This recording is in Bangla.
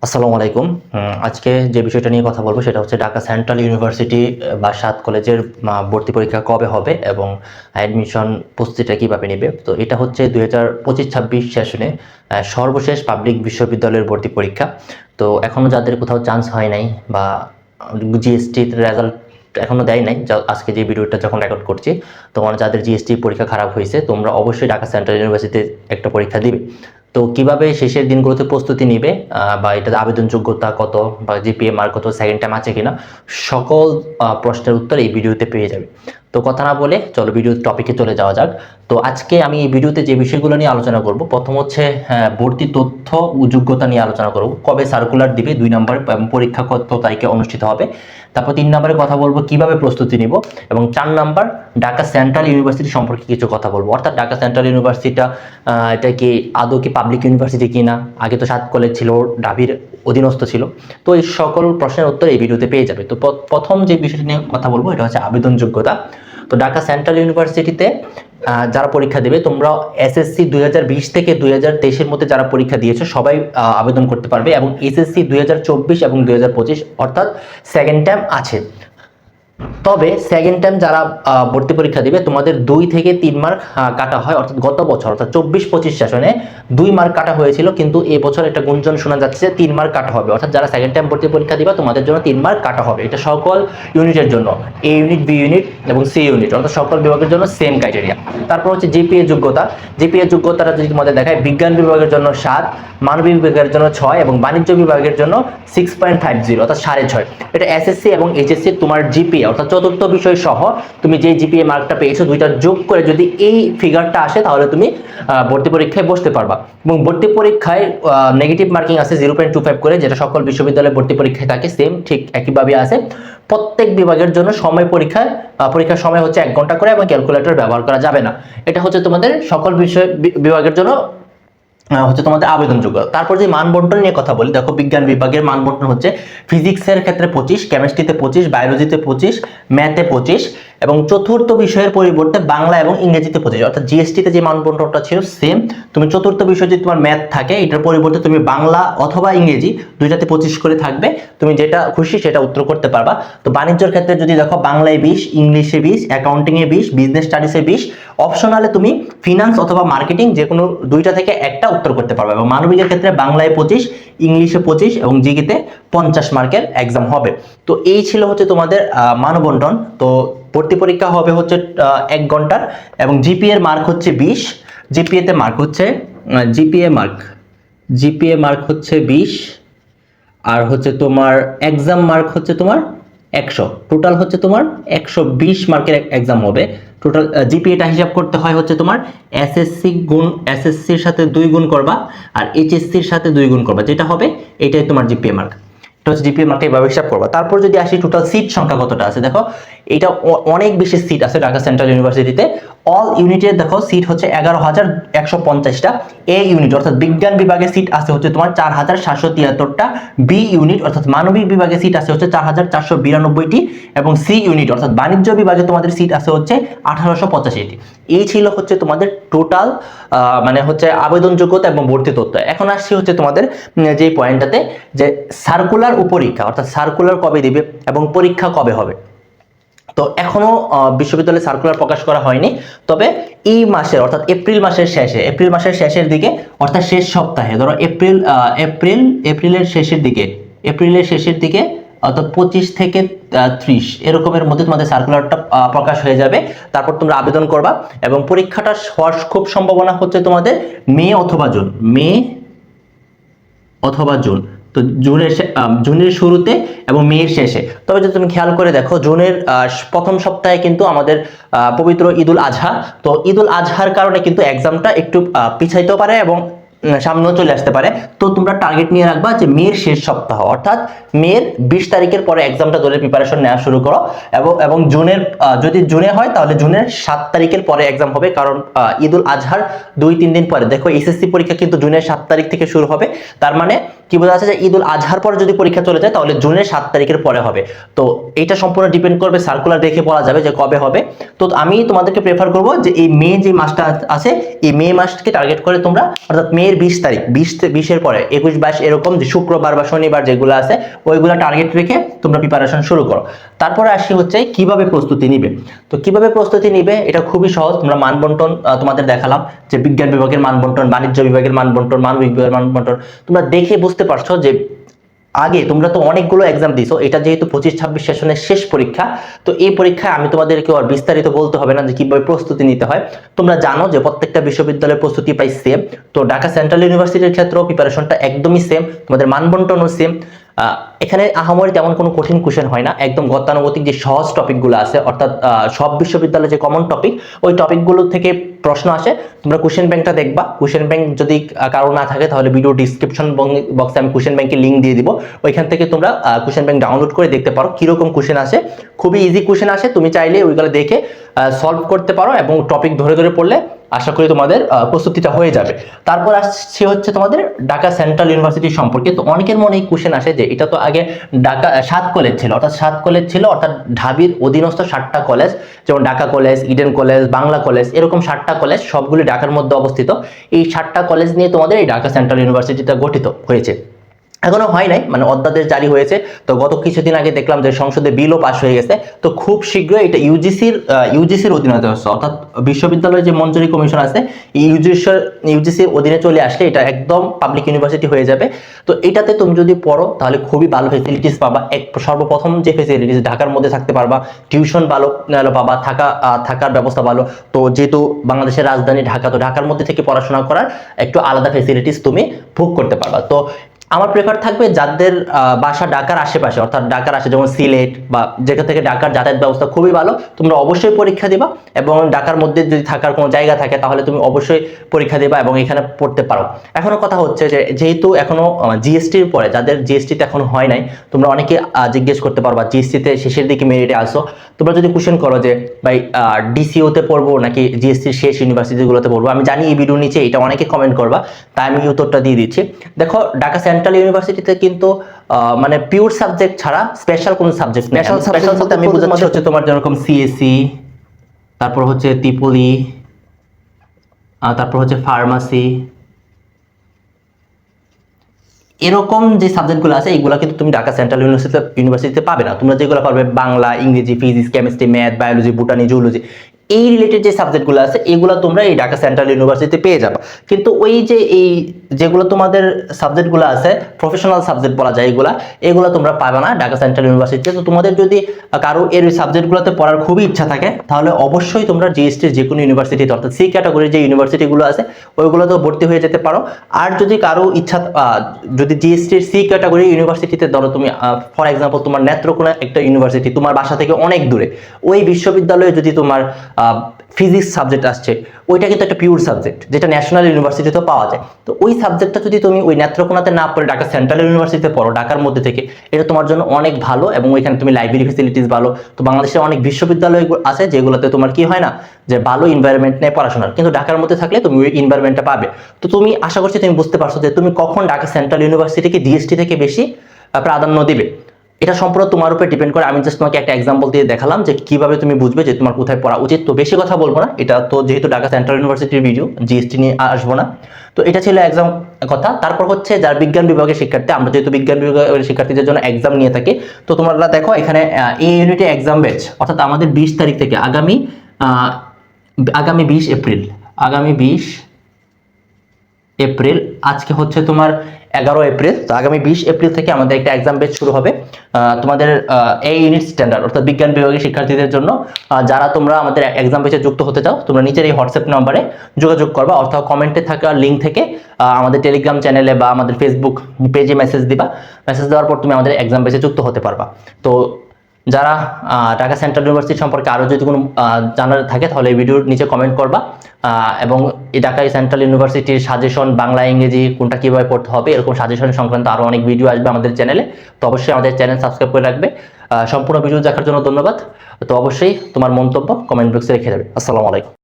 আসসালামু আলাইকুম। আজকে যে বিষয়টা নিয়ে কথা বলবো সেটা হচ্ছে ঢাকা সেন্ট্রাল ইউনিভার্সিটি বা ৭ কলেজের ভর্তি পরীক্ষা কবে হবে এবং অ্যাডমিশন প্রস্তুতিটা কীভাবে নেবে। তো এটা হচ্ছে ২০২৫-২৬ সেশনে সর্বশেষ পাবলিক বিশ্ববিদ্যালয়ের ভর্তি পরীক্ষা। তো এখনও যাদের কোথাও চান্স হয় নাই বা জিএসটির রেজাল্ট এখনও দেয় নাই, আজকে যে ভিডিওটা যখন রেকর্ড করছি, তোমার যাদের জিএসটি পরীক্ষা খারাপ হয়েছে তোমরা অবশ্যই ঢাকা সেন্ট্রাল ইউনিভার্সিটিতে একটা পরীক্ষা দিবে। তো কিভাবে শেষের দিনগুলোতে প্রস্তুতি নিবে বা এটার আবেদন যোগ্যতা কত বা জিপিএ মার্ক কত, সেকেন্ড টাইম আছে কিনা, সকল প্রশ্নের উত্তর এই ভিডিওতে পেয়ে যাবে। তো কথা না বলে চলো ভিডিও টপিকে চলে যাওয়া যাক। তো আজকে আমি এই ভিডিওতে যে বিষয়গুলো নিয়ে আলোচনা করব, প্রথম হচ্ছে ভর্তি তথ্য ও যোগ্যতা নিয়ে আলোচনা করব, কবে সার্কুলার দিবে, 2 নম্বর পরীক্ষা কত তারিখে অনুষ্ঠিত হবে, তারপর 3 নম্বরে কথা বলবো কিভাবে প্রস্তুতি নিব, এবং 4 নাম্বার ঢাকা সেন্ট্রাল ইউনিভার্সিটি সম্পর্কে কিছু কথা বলবো। অর্থাৎ ঢাকা সেন্ট্রাল ইউনিভার্সিটিটা এটা কি আদৌ কি পাবলিক ইউনিভার্সিটি কিনা, আগে তো 7 কলেজ ছিল, ঢাবির অধীনস্থ ছিল। তো এই সকল প্রশ্নের উত্তর এই ভিডিওতে পেয়ে যাবে। তো প্রথম যে বিষয়টি নিয়ে কথা বলবো এটা হচ্ছে আবেদন যোগ্যতা। তো ঢাকা সেন্ট্রাল ইউনিভার্সিটিতে যারা পরীক্ষা দেবে, তোমরা এসএসসি 2020 থেকে 2023-এর মধ্যে যারা পরীক্ষা দিয়েছো সবাই আবেদন করতে পারবে, এবং এসএসসি 2024 এবং 2025 অর্থাৎ সেকেন্ড টাইম আছে। তবে সেকেন্ড টাইম যারা ভর্তি পরীক্ষা দিবে তোমাদের 2 থেকে 3 মার্ক কাটা হয়, অর্থাৎ গত বছর অর্থাৎ 24-25 সেশনে 2 মার্ক কাটা হয়েছিল, কিন্তু এই বছর একটা গুঞ্জন শোনা যাচ্ছে 3 মার্ক কাটা হবে। অর্থাৎ যারা সেকেন্ড টাইম ভর্তি পরীক্ষা দিবা তোমাদের জন্য 3 মার্ক কাটা হবে। এটা সকল ইউনিটের জন্য, এ ইউনিট, বি ইউনিট এবং সি ইউনিট, অর্থাৎ সকল বিভাগের জন্য সেম ক্রাইটেরিয়া। তারপর হচ্ছে জিপিএ যোগ্যতা। জিপিএ যোগ্যতাটা যদি তোমাদের দেখায়, বিজ্ঞান বিভাগের জন্য 7, মানবিক বিভাগের জন্য 6 এবং বাণিজ্য বিভাগের জন্য 6.50 অর্থাৎ 6.5। এটা এসএসসি এবং এইচএসসি তোমার জিপিএ অর্থাৎ চতুর্থ বিষয় সহ তুমি যে জিপিএ মার্কটা পেয়েছো দুইটা যোগ করে যদি এই ফিগারটা আসে তাহলে তুমি ভর্তি পরীক্ষায় বসতে পারবা। এবং ভর্তি পরীক্ষায় নেগেটিভ মার্কিং আছে 0.25 করে, যেটা সকল বিশ্ববিদ্যালয়ে ভর্তি পরীক্ষায় থাকে, সেম ঠিক একইভাবে আছে। প্রত্যেক বিভাগের জন্য পরীক্ষার সময় হচ্ছে 1 ঘন্টা করে, এবং ক্যালকুলেটর ব্যবহার করা যাবে না। এটা হচ্ছে তোমাদের সকল বিভাগের জন্য হচ্ছে তোমাদের আবেদনযোগ্য। তারপর যে মানবন্টন নিয়ে কথা বলি, দেখো বিজ্ঞান বিভাগের মানবন্টন হচ্ছে ফিজিক্সের ক্ষেত্রে 25, কেমিস্ট্রিতে 25, বায়োলজিতে 25, ম্যাথে 25, এবং চতুর্থ বিষয়ের পরিবর্তে বাংলা এবং ইংরেজিতে 25। অর্থাৎ জিএসটিতে যে মানবন্টনটা ছিল সেম, তুমি চতুর্থ বিষয় যদি তোমার ম্যাথ থাকে এটার পরিবর্তে তুমি বাংলা অথবা ইংরেজি দুইটাতে 25 করে থাকবে, তুমি যেটা খুশি সেটা উত্তর করতে পারবা। তো বাণিজ্যের ক্ষেত্রে যদি দেখো, বাংলায় 20, ইংলিশে 20, অ্যাকাউন্টিংয়ে 20, বিজনেস স্টাডিজে 20, অপশনালে তুমি ফিনান্স অথবা মার্কেটিং যে কোনো দুইটা থেকে একটা উত্তর করতে পারবে। এবং মানবিকের ক্ষেত্রে বাংলায় 25, ইংলিশে 25 এবং জিকেতে 50 মার্কের এক্সাম হবে। তো এই ছিল হচ্ছে তোমাদের মানবন্টন। তো ভর্তি পরীক্ষা হবে হচ্ছে 1 ঘন্টার, এবং জিপিএর মার্ক হচ্ছে 20, জিপিএতে মার্ক হচ্ছে জিপিএ মার্ক হচ্ছে 20, আর হচ্ছে তোমার এক্সাম মার্ক হচ্ছে তোমার 100, টোটাল হচ্ছে তোমার 120 মার্কের এক্সাম হবে। টোটাল জিপিএটা হিসাব করতে হয় হচ্ছে তোমার এসএসসির সাথে 2 গুণ করবা আর এইচএসসির সাথে 2 গুণ করবা, যেটা হবে এটাই তোমার জিপিএ মার্ক। এটা হচ্ছে জিপিএ মার্কটা এইভাবে হিসাব করবা। তারপর যদি আসি টোটাল সিট সংখ্যা কতটা আছে, দেখো এটা অনেক বেশি সিট আছে ঢাকা সেন্ট্রাল ইউনিভার্সিটিতে। অল ইউনিটে দেখো সিট হচ্ছে 11,150টা। এ ইউনিট অর্থাৎ বিজ্ঞান বিভাগে সিট আছে হচ্ছে তোমার 4,773টা, বি ইউনিট অর্থাৎ মানবিক বিভাগে সিট আছে হচ্ছে 4,492টি, এবং সি ইউনিট অর্থাৎ বাণিজ্য বিভাগে তোমাদের সিট আছে হচ্ছে 1,885টি। এই ছিল হচ্ছে তোমাদের টোটাল মানে হচ্ছে আবেদন যোগ্যতা এবং ভর্তি তথ্য। এখন আসছি হচ্ছে তোমাদের যে পয়েন্টটাতে, যে সার্কুলার ও পরীক্ষা, অর্থাৎ সার্কুলার কবে দিবে এবং পরীক্ষা কবে হবে। তো এখনো বিশ্ববিদ্যালয়ে সার্কুলার প্রকাশ করা হয়নি, তবে এই মাসের অর্থাৎ এপ্রিল মাসের শেষের দিকে, অর্থাৎ শেষ সপ্তাহে, ধরো এপ্রিলের শেষের দিকে অর্থাৎ 25 থেকে 30 এরকমের মধ্যে তোমাদের সার্কুলারটা প্রকাশ হয়ে যাবে। তারপর তোমরা আবেদন করবা, এবং পরীক্ষাটা হওয়ার খুব সম্ভাবনা হচ্ছে তোমাদের মে অথবা জুন। তো জুনের শুরুতে এবং মের শেষে। তবে যদি তুমি খেয়াল করে দেখো, জুনের প্রথম সপ্তাহে কিন্তু আমাদের পবিত্র ঈদুল আজহা। তো ঈদুল আজহার কারণে কিন্তু এক্সামটা একটু পিছাইতেও পারে এবং সামনেও চলে আসতে পারে। তো তোমরা টার্গেট নিয়ে রাখবা যে মের শেষ সপ্তাহ, অর্থাৎ মের 20 তারিখের পরে এক্সামটা ধরে প্রিপারেশন নেওয়া শুরু করো। এবং জুনের যদি জুনে হয় তাহলে জুনের 7 তারিখের পরে এক্সাম হবে, কারণ ঈদুল আজহার 2-3 দিন পরে। দেখো এসএসসি পরীক্ষা কিন্তু জুনের 7 তারিখ থেকে শুরু হবে, তার মানে কি বোঝা যাচ্ছে যে ঈদুল আজহার পরে যদি পরীক্ষা চলে যায় তাহলে জুনের 7 তারিখের পরে হবে। তো এটা সম্পূর্ণ ডিপেন্ড করবে, সার্কুলার দেখে বলা যাবে যে কবে হবে। তো আমি তোমাদেরকে প্রেফার করব যে এই মে যে মাসটা আছে, এই মে মাসকে টার্গেট করে তোমরা, অর্থাৎ মের 20 তারিখ, 20-এর পরে 21-22 এরকম যে শুক্রবার বা শনিবার যেগুলো আছে ওইগুলো টার্গেট রেখে তোমরা প্রিপারেশন শুরু করো। তারপরে আসি হচ্ছে কিভাবে প্রস্তুতি নিবে। তো কিভাবে প্রস্তুতি নিবে এটা খুবই সহজ। তোমরা মান বন্টন তোমাদের দেখালাম যে বিজ্ঞান বিভাগের মান বন্টন, বাণিজ্য বিভাগের মান বন্টন, মানবিক বিভাগের মান বন্টন। তোমরা দেখে বুঝতে পারছো যে আগে তোমরা তো অনেকগুলো এক্সাম দিছো, এটা যেহেতু 25-26 সেশনের শেষ পরীক্ষা, তো এই পরীক্ষায় আমি তোমাদেরকে আর বিস্তারিত বলতে হবে না যে কিভাবে প্রস্তুতি নিতে হয়। তোমরা জানো যে প্রত্যেকটা বিশ্ববিদ্যালয়ের প্রস্তুতি প্রায় সেম। তো ঢাকা সেন্ট্রাল ইউনিভার্সিটির ক্ষেত্রেও প্রিপারেশনটা একদমই সেম, তোমাদের মানবন্টনও সেম। এখানে আহামরি তেমন কোনো কঠিন কোশ্চেন হয় না, একদম গতানুগতিক যে সহজ টপিকগুলো আছে, অর্থাৎ সব বিশ্ববিদ্যালয়ে যে কমন টপিক, ওই টপিকগুলো থেকে প্রশ্ন আসে। তোমরা কোশ্চেন ব্যাংকটা দেখবা, কোশ্চেন ব্যাংক যদি কারো না থাকে তাহলে ভিডিও ডিসক্রিপশন বক্সে আমি কোশ্চেন ব্যাংকের লিঙ্ক দিয়ে দিব, ওইখান থেকে তোমরা কোশ্চেন ব্যাংক ডাউনলোড করে দেখতে পারো কিরকম কোশ্চেন আসে। খুবই ইজি কোশ্চেন আসে, তুমি চাইলে ওইগুলো দেখে সলভ করতে পারো এবং টপিক ধরে ধরে পড়লে আশা করি তোমাদের প্রস্তুতিটা হয়ে যাবে। তারপর আসছে হচ্ছে তোমাদের ঢাকা সেন্ট্রাল ইউনিভার্সিটি সম্পর্কে। তো অনেকের মনে এই কোশ্চেন আসে যে এটা তো আগে ঢাকা 7 কলেজ ছিল, অর্থাৎ ঢাবির অধীনস্থ 7টা কলেজ, যেমন Dhaka college, Eden college, Bangla college, এরকম 7টা কলেজ সবগুলি ঢাকার মধ্যে অবস্থিত। এই 7টা কলেজ নিয়ে তোমাদের এই ঢাকা সেন্ট্রাল ইউনিভার্সিটিটা গঠিত হয়েছে। এখনো হয় নাই, মানে অধ্যাদেশ জারি হয়েছে। তো গত কিছুদিন আগে দেখলাম যে সংসদে বিলও পাস হয়ে গেছে। তো খুব শীঘ্রই এটা ইউজিসির অধীনে আসছে, অর্থাৎ বিশ্ববিদ্যালয়ের যে মঞ্জুরি কমিশন আছে, ইউজিসির অধীনে চলে আসলে এটা একদম পাবলিক ইউনিভার্সিটি হয়ে যাবে। তো এটাতে তুমি যদি পড়ো তাহলে খুবই ভালো ফেসিলিটিস পাবা। সর্বপ্রথম যে ফেসিলিটিস, ঢাকার মধ্যে থাকতে পারবা, টিউশন ভালো পাবা, থাকার ব্যবস্থা ভালো। তো যেহেতু বাংলাদেশের রাজধানী ঢাকা, তো ঢাকার মধ্যে থেকে পড়াশোনা করার একটু আলাদা ফেসিলিটিস তুমি ভোগ করতে পারবা। তো আমার প্রেফার থাকবে যাদের বাসা ঢাকার আশেপাশে, অর্থাৎ ঢাকার আশে যেমন সিলেট বা যেখান থেকে ঢাকার যাতায়াত ব্যবস্থা খুবই ভালো, তোমরা অবশ্যই পরীক্ষা দিবা। এবং ঢাকার মধ্যে যদি থাকার কোনো জায়গা থাকে তাহলে তুমি অবশ্যই পরীক্ষা দিবা এবং এখানে পড়তে পারো। এখনো কথা হচ্ছে যে যেহেতু এখনো জিএসটির পরে, যাদের জিএসটিতে এখনো হয় নাই, তোমরা অনেকে জিজ্ঞেস করতে পারবা জিএসটিতে শেষের দিকে মেরিটে আসো। তোমরা যদি কোশ্চেন করো যে ভাই ডিসিওতে পড়বো নাকি জিএসটির শেষ ইউনিভার্সিটিগুলোতে পড়বো, আমি জানি এই ভিডিওর নিচে এটা অনেকে কমেন্ট করবা, তাই আমি উত্তরটা দিয়ে দিচ্ছি। দেখো, ঢাকা সেন্ট্রাল ইউনিভার্সিটিতে কিন্তু মানে পিওর সাবজেক্ট ছাড়া স্পেশাল কোনো সাবজেক্ট নেই। স্পেশাল বলতে আমি বোঝাচ্ছি হচ্ছে তোমার যেরকম সিএসসি, তারপর হচ্ছে ত্রিপলি, তারপর হচ্ছে ফার্মাসি, এরকম যে সাবজেক্টগুলো আছে এগুলো কিন্তু তুমি ঢাকা সেন্ট্রাল ইউনিভার্সিটিতে পাবে না। তোমরা যেগুলো পাবে বাংলা, ইংরেজি, physics, chemistry, math, biology, botany, zoology, এই রিলেটেড যে সাবজেক্টগুলো আছে এগুলো তোমরা এই ঢাকা সেন্ট্রাল ইউনিভার্সিটিতে পেয়ে যাবে। কিন্তু ওই যে এই যেগুলো তোমাদের সাবজেক্টগুলো আছে, প্রফেশনাল সাবজেক্ট বলা যায়, এগুলো তোমরা পাবে না ঢাকা সেন্ট্রাল ইউনিভার্সিটিতে। তো তোমাদের যদি কারো এর সাবজেক্টগুলোতে পড়ার খুবই ইচ্ছা থাকে তাহলে অবশ্যই তোমরা জিএসটির যে কোনো ইউনিভার্সিটিতে, অর্থাৎ সি ক্যাটাগরির যে ইউনিভার্সিটিগুলো আছে ওইগুলোতেও ভর্তি হয়ে যেতে পারো। আর যদি কারো ইচ্ছা, যদি জিএসটির সি ক্যাটাগরি ইউনিভার্সিটিতে ধরো তুমি, ফর এক্সাম্পল তোমার নেত্রকোনা একটা ইউনিভার্সিটি তোমার বাসা থেকে অনেক দূরে, ওই বিশ্ববিদ্যালয়ে যদি তোমার ফিজিক্স সাবজেক্ট আসছে, ওইটা কিন্তু একটা পিওর সাবজেক্ট যেটা ন্যাশনাল ইউনিভার্সিটিতেও পাওয়া যায়। তো ওই সাবজেক্টটা যদি তুমি ওই নেত্রকোনাতে না পড়ে ঢাকা সেন্ট্রাল ইউনিভার্সিটিতে পড়ো ঢাকার মধ্যে থেকে, এটা তোমার জন্য অনেক ভালো। এবং ওইখানে তুমি লাইব্রেরি ফেসিলিটিস ভালো। তো বাংলাদেশের অনেক বিশ্ববিদ্যালয় আছে যেগুলোতে তোমার কি হয় না, যে ভালো এনভায়রনমেন্ট নেই পড়াশোনার, কিন্তু ঢাকার মধ্যে থাকলে তুমি ওই এনভায়রনমেন্টটা পাবে। তো তুমি আশা করছি তুমি বুঝতে পারছো যে তুমি কখন ঢাকা সেন্ট্রাল ইউনিভার্সিটিকে জিএসটি থেকে বেশি প্রাধান্য দিবে। এটা সম্পূর্ণ তোমার উপরে ডিপেন্ড করে। আমি জাস্ট তোমাকে একটা এক্সাম্পল দিয়ে দেখালাম যে কিভাবে তুমি বুঝবে যে তোমার কোথায় পড়া উচিত। তো বেশি কথা বলবো না, এটা তো যেহেতু ঢাকা সেন্ট্রাল ইউনিভার্সিটির ভিডিও, জিএসটি নিয়ে আসবো না। তো এটা ছিল এক্সাম কথা। তারপর হচ্ছে যারা বিজ্ঞান বিভাগের শিক্ষার্থী, আমরা যেহেতু বিজ্ঞান বিভাগের শিক্ষার্থীদের জন্য এক্সাম নিয়ে থাকি, তো তোমরা দেখো এখানে এই ইউনিটে এক্সাম ব্যাচ, অর্থাৎ আমাদের 20 তারিখ থেকে আগামী 20 এপ্রিল, আজকে হচ্ছে তোমার 11 এপ্রিল, তো আগামী 20 এপ্রিল থেকে আমাদের একটা এক্সাম ব্যাচ শুরু হবে তোমাদের এই ইউনিট স্ট্যান্ডার্ড, অর্থাৎ বিজ্ঞান বিভাগের শিক্ষার্থীদের জন্য। যারা তোমরা আমাদের এক্সাম ব্যাচে যুক্ত হতে চাও, তোমরা নিচের এই হোয়াটসঅ্যাপ নম্বরে যোগাযোগ করবা, অর্থাৎ কমেন্টে থাকা লিঙ্ক থেকে আমাদের টেলিগ্রাম চ্যানেলে বা আমাদের ফেসবুক পেজে মেসেজ দিবা। মেসেজ দেওয়ার পর তুমি আমাদের এক্সাম ব্যাচে যুক্ত হতে পারবা। তো যারা ঢাকা সেন্ট্রাল ইউনিভার্সিটি সম্পর্কে আরও যদি কোনো জানার থাকে তাহলে এই ভিডিওর নিচে কমেন্ট করবা। এবং এই ঢাকা সেন্ট্রাল ইউনিভার্সিটির সাজেশন, বাংলা, ইংরেজি কোনটা কীভাবে পড়তে হবে, এরকম সাজেশন সংক্রান্ত আরও অনেক ভিডিও আসবে আমাদের চ্যানেলে। তো অবশ্যই আমাদের চ্যানেল সাবস্ক্রাইব করে রাখবে। সম্পূর্ণ ভিডিও দেখার জন্য ধন্যবাদ। তো অবশ্যই তোমার মন্তব্য কমেন্ট বক্সে রেখে যাবে। আসসালামু আলাইকুম।